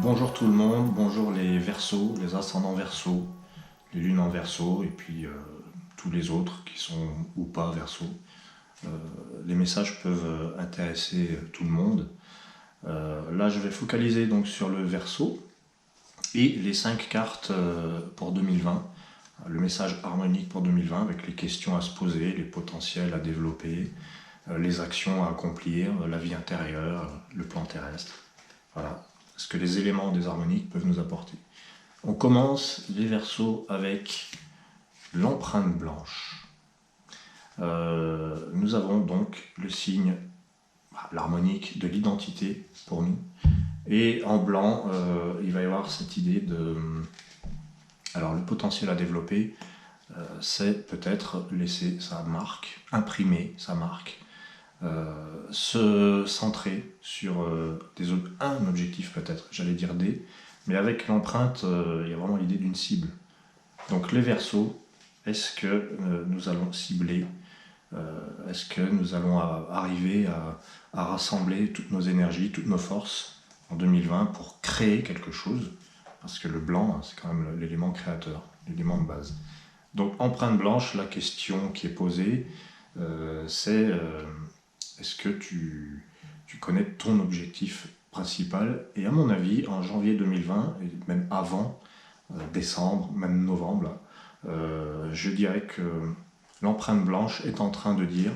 Bonjour tout le monde, bonjour les Verseaux, les ascendants Verseaux, les lunes en Verseau et puis tous les autres qui sont ou pas Verseaux. Les messages peuvent intéresser tout le monde. Là je vais focaliser donc sur le Verseau et les 5 cartes pour 2020. Le message harmonique pour 2020 avec les questions à se poser, les potentiels à développer, les actions à accomplir, la vie intérieure, le plan terrestre. Voilà ce que les éléments des harmoniques peuvent nous apporter. On commence les Verseaux avec l'empreinte blanche. Nous avons donc le signe, l'harmonique de l'identité pour nous. Et en blanc, il va y avoir cette idée de... Alors le potentiel à développer, c'est peut-être laisser sa marque, imprimer sa marque, se centrer sur un objectif peut-être, j'allais dire des, mais avec l'empreinte, il y a vraiment l'idée d'une cible. Donc les Verseaux, est-ce que nous allons cibler, est-ce que nous allons arriver à rassembler toutes nos énergies, toutes nos forces en 2020 pour créer quelque chose, parce que le blanc, c'est quand même l'élément créateur, l'élément de base. Donc empreinte blanche, la question qui est posée, c'est est-ce que tu connais ton objectif principal? Et à mon avis, en janvier 2020, et même avant, décembre, même novembre, je dirais que l'empreinte blanche est en train de dire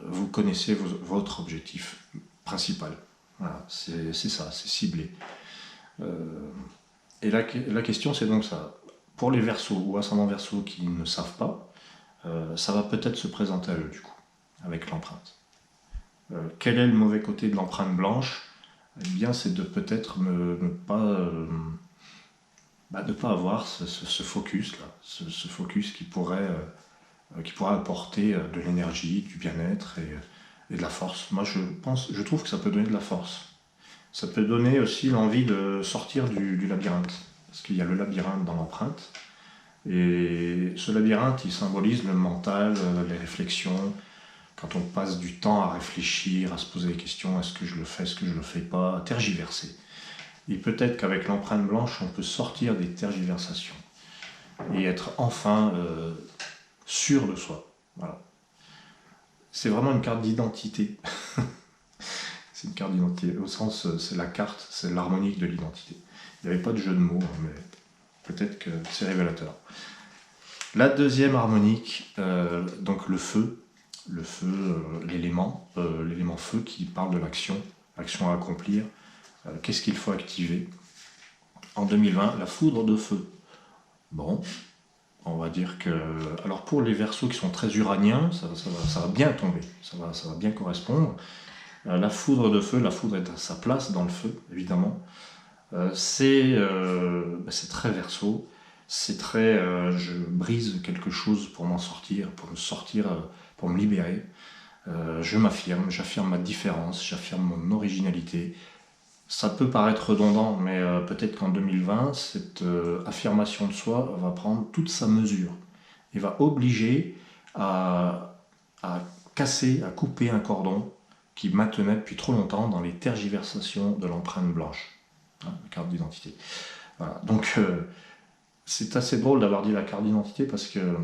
vous connaissez votre objectif principal. Voilà, c'est ça, c'est ciblé. Et la question, c'est donc ça. Pour les Verseaux ou ascendants Verseaux qui ne savent pas, ça va peut-être se présenter à eux du coup, avec l'empreinte. Quel est le mauvais côté de l'empreinte blanche? Eh bien, c'est de peut-être ne pas avoir ce focus là, ce focus qui pourrait apporter de l'énergie, du bien-être et de la force. Moi, je trouve que ça peut donner de la force. Ça peut donner aussi l'envie de sortir du labyrinthe, parce qu'il y a le labyrinthe dans l'empreinte. Et ce labyrinthe, il symbolise le mental, les réflexions. Quand on passe du temps à réfléchir, à se poser des questions, est-ce que je le fais, est-ce que je le fais pas, à tergiverser. Et peut-être qu'avec l'empreinte blanche, on peut sortir des tergiversations et être enfin sûr de soi. Voilà. C'est vraiment une carte d'identité. C'est une carte d'identité, au sens, c'est la carte, c'est l'harmonique de l'identité. Il n'y avait pas de jeu de mots, mais peut-être que c'est révélateur. La deuxième harmonique, donc le feu, l'élément feu qui parle de l'action à accomplir, qu'est-ce qu'il faut activer. En 2020, la foudre de feu. Bon, on va dire que... Alors pour les Verseaux qui sont très uraniens, ça va bien tomber, ça va bien correspondre. La foudre de feu, la foudre est à sa place dans le feu, évidemment. C'est très Verseau, c'est très je brise quelque chose pour m'en sortir, pour me libérer. Je m'affirme, j'affirme ma différence, j'affirme mon originalité. Ça peut paraître redondant, mais peut-être qu'en 2020, cette affirmation de soi va prendre toute sa mesure et va obliger à casser, à couper un cordon qui maintenait depuis trop longtemps dans les tergiversations de l'empreinte blanche, la carte d'identité. Voilà. Donc c'est assez drôle d'avoir dit la carte d'identité parce que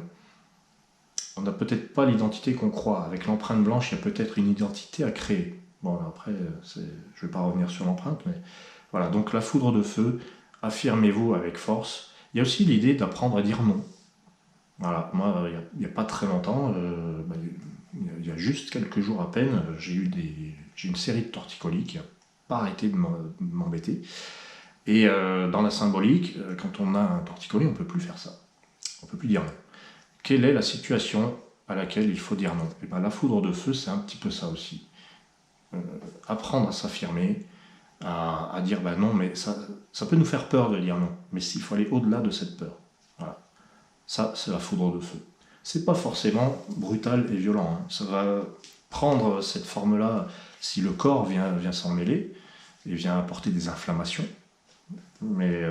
on n'a peut-être pas l'identité qu'on croit. Avec l'empreinte blanche, il y a peut-être une identité à créer. Bon, après, je ne vais pas revenir sur l'empreinte, mais voilà. Donc la foudre de feu, affirmez-vous avec force. Il y a aussi l'idée d'apprendre à dire non. Voilà, moi, il n'y a pas très longtemps, il y a juste quelques jours à peine, j'ai une série de torticolis qui n'a pas arrêté de m'embêter. Et dans la symbolique, quand on a un torticolis, on ne peut plus faire ça. On ne peut plus dire non. Quelle est la situation à laquelle il faut dire non? Et bien, la foudre de feu, c'est un petit peu ça aussi. Apprendre à s'affirmer, à dire ben non, mais ça peut nous faire peur de dire non. Mais il faut aller au-delà de cette peur. Voilà. Ça, c'est la foudre de feu. C'est pas forcément brutal et violent. Hein. Ça va prendre cette forme-là si le corps vient s'en mêler et vient apporter des inflammations. Mais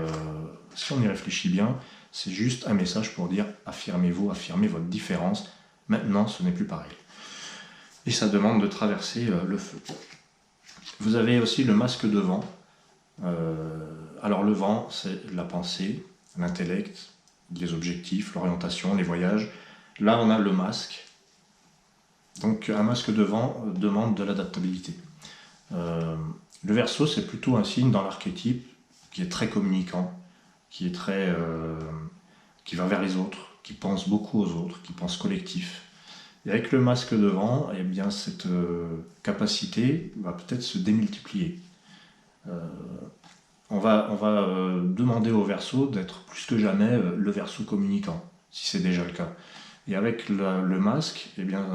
si on y réfléchit bien, c'est juste un message pour dire affirmez-vous, affirmez votre différence. Maintenant, ce n'est plus pareil. Et ça demande de traverser le feu. Vous avez aussi le masque de vent. Alors le vent, c'est la pensée, l'intellect, les objectifs, l'orientation, les voyages. Là, on a le masque. Donc un masque de vent demande de l'adaptabilité. Euh, le Verseau, c'est plutôt un signe dans l'archétype qui est très communicant, qui est qui va vers les autres, qui pense beaucoup aux autres, qui pense collectif. Et avec le masque de vent, eh bien, cette capacité va peut-être se démultiplier. Euh, on va demander au Verseau d'être plus que jamais le Verseau communicant, si c'est déjà le cas. Et avec le masque, eh bien,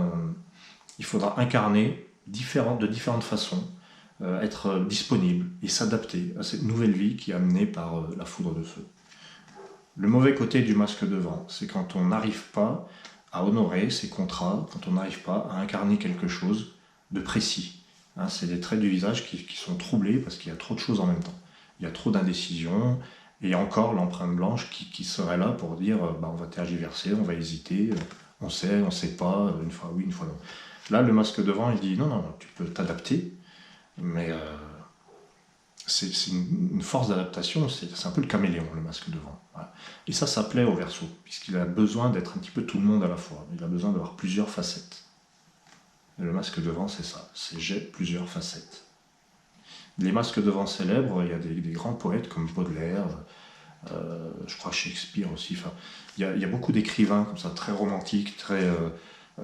il faudra incarner de différentes façons, être disponible et s'adapter à cette nouvelle vie qui est amenée par la foudre de feu. Le mauvais côté du masque de vent, c'est quand on n'arrive pas à honorer ses contrats, quand on n'arrive pas à incarner quelque chose de précis. Hein, c'est des traits du visage qui sont troublés parce qu'il y a trop de choses en même temps. Il y a trop d'indécision, et encore l'empreinte blanche qui serait là pour dire on va tergiverser, on va hésiter, on sait pas, une fois oui, une fois non. Là, le masque de vent, il dit non, tu peux t'adapter, mais c'est une force d'adaptation, c'est un peu le caméléon, le masque de vent. Voilà. Et ça plaît au Verseau, puisqu'il a besoin d'être un petit peu tout le monde à la fois. Il a besoin d'avoir plusieurs facettes. Et le masque de vent, c'est ça, c'est j'ai plusieurs facettes. Les masques de vent célèbres, il y a des grands poètes comme Baudelaire, je crois Shakespeare aussi. Enfin, il y a beaucoup d'écrivains comme ça, très romantiques,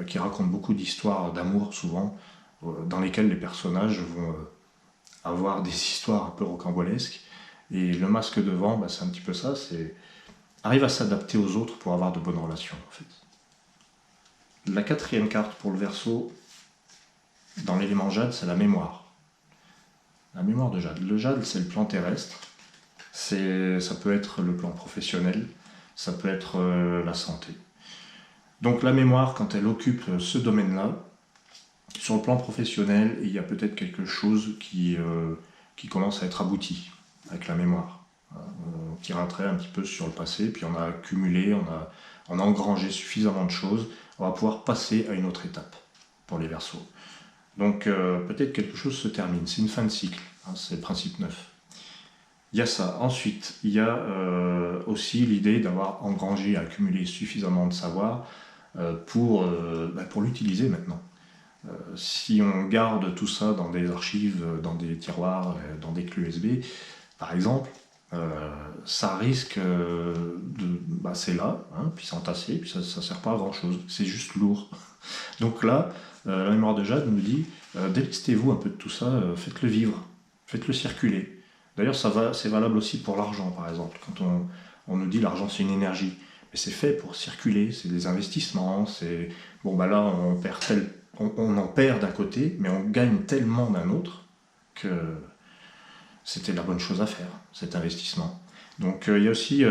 qui racontent beaucoup d'histoires d'amour souvent, dans lesquelles les personnages vont avoir des histoires un peu rocambolesques. Et le masque de vent, c'est un petit peu ça, c'est arrive à s'adapter aux autres pour avoir de bonnes relations en fait. La quatrième carte pour le Verseau, dans l'élément jade, c'est la mémoire. La mémoire de jade. Le jade, c'est le plan terrestre. Ça peut être le plan professionnel, ça peut être la santé. Donc la mémoire, quand elle occupe ce domaine-là, sur le plan professionnel, il y a peut-être quelque chose qui commence à être abouti avec la mémoire. On tire un trait un petit peu sur le passé, puis on a accumulé, on a engrangé suffisamment de choses, on va pouvoir passer à une autre étape pour les Verseaux. Donc peut-être quelque chose se termine, c'est une fin de cycle, hein, c'est le principe 9. Il y a ça. Ensuite, il y a aussi l'idée d'avoir engrangé, accumulé suffisamment de savoir pour l'utiliser maintenant. Si on garde tout ça dans des archives, dans des tiroirs, dans des clés USB, par exemple, ça risque c'est là, hein, puis s'entasser, puis ça ne sert pas à grand chose, c'est juste lourd. Donc là, la mémoire de Jade nous dit, délestez-vous un peu de tout ça, faites-le vivre, faites-le circuler. D'ailleurs, c'est valable aussi pour l'argent, par exemple, quand on nous dit l'argent c'est une énergie, mais c'est fait pour circuler, c'est des investissements, c'est... là, on en perd d'un côté, mais on gagne tellement d'un autre que c'était la bonne chose à faire, cet investissement. Donc il y a aussi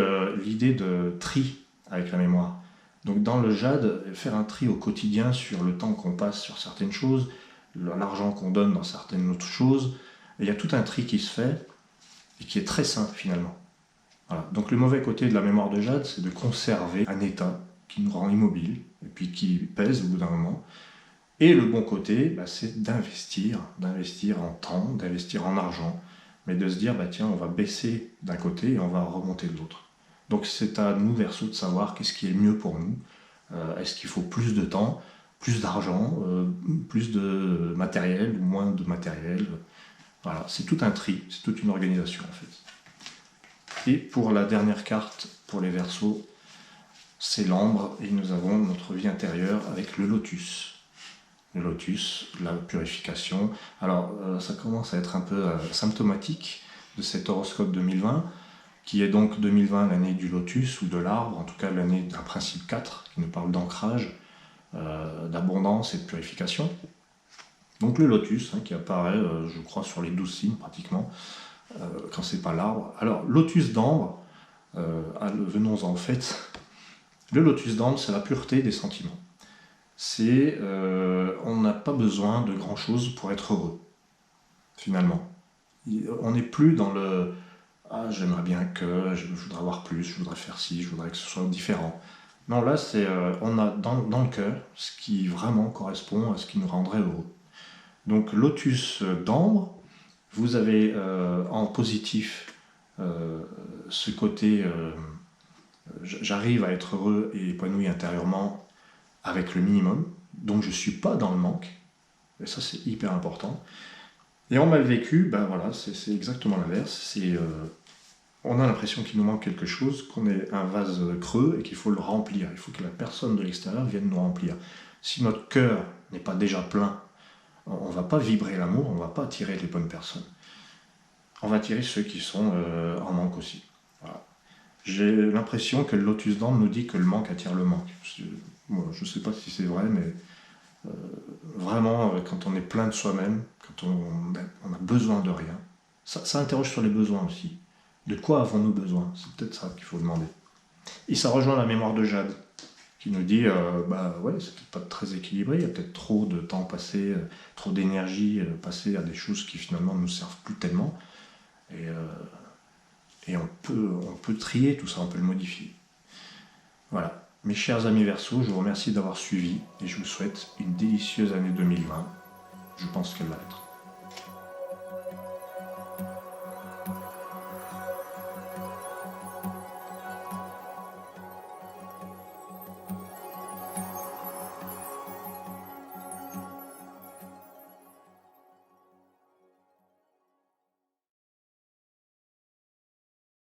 l'idée de tri avec la mémoire. Donc dans le jade, faire un tri au quotidien sur le temps qu'on passe sur certaines choses, l'argent qu'on donne dans certaines autres choses, il y a tout un tri qui se fait et qui est très sain finalement. Voilà. Donc le mauvais côté de la mémoire de jade, c'est de conserver un état qui nous rend immobile et puis qui pèse au bout d'un moment. Et le bon côté, c'est d'investir en temps, d'investir en argent, mais de se dire, tiens, on va baisser d'un côté et on va remonter de l'autre. Donc c'est à nous, Verseau, de savoir qu'est-ce qui est mieux pour nous. Est-ce qu'il faut plus de temps, plus d'argent, plus de matériel ou moins de matériel? Voilà, c'est tout un tri, c'est toute une organisation en fait. Et pour la dernière carte, pour les Verseaux, c'est l'ambre, et nous avons notre vie intérieure avec le lotus. Le lotus, la purification. Alors, ça commence à être un peu symptomatique de cet horoscope 2020, qui est donc 2020 l'année du lotus ou de l'arbre, en tout cas l'année d'un principe 4, qui nous parle d'ancrage, d'abondance et de purification. Donc le lotus, qui apparaît, je crois, sur les 12 signes pratiquement, quand c'est pas l'arbre. Alors, lotus d'ambre, venons-en au fait. Le lotus d'ambre, c'est la pureté des sentiments. On n'a pas besoin de grand chose pour être heureux, finalement. On n'est plus dans le j'aimerais bien que, je voudrais avoir plus, je voudrais faire ci, je voudrais que ce soit différent. Non, là, on a dans le cœur ce qui vraiment correspond à ce qui nous rendrait heureux. Donc, lotus d'ambre, Vous avez en positif ce côté j'arrive à être heureux et épanoui intérieurement avec le minimum, donc je ne suis pas dans le manque, et ça c'est hyper important. Et en mal vécu, ben voilà, c'est exactement l'inverse, on a l'impression qu'il nous manque quelque chose, qu'on est un vase creux et qu'il faut le remplir, il faut que la personne de l'extérieur vienne nous remplir. Si notre cœur n'est pas déjà plein, on ne va pas vibrer l'amour, on ne va pas attirer les bonnes personnes. On va attirer ceux qui sont en manque aussi. Voilà. J'ai l'impression que le Lotus d'Ambre nous dit que le manque attire le manque. Moi, je ne sais pas si c'est vrai, mais vraiment, quand on est plein de soi-même, quand on a besoin de rien, ça interroge sur les besoins aussi. De quoi avons-nous besoin? C'est peut-être ça qu'il faut demander. Et ça rejoint la mémoire de Jade, qui nous dit, bah ouais, c'est peut-être pas très équilibré, il y a peut-être trop de temps passé, trop d'énergie passée à des choses qui finalement ne nous servent plus tellement. Et on peut trier tout ça, on peut le modifier. Voilà. Mes chers amis Verseaux, je vous remercie d'avoir suivi et je vous souhaite une délicieuse année 2020. Je pense qu'elle va être.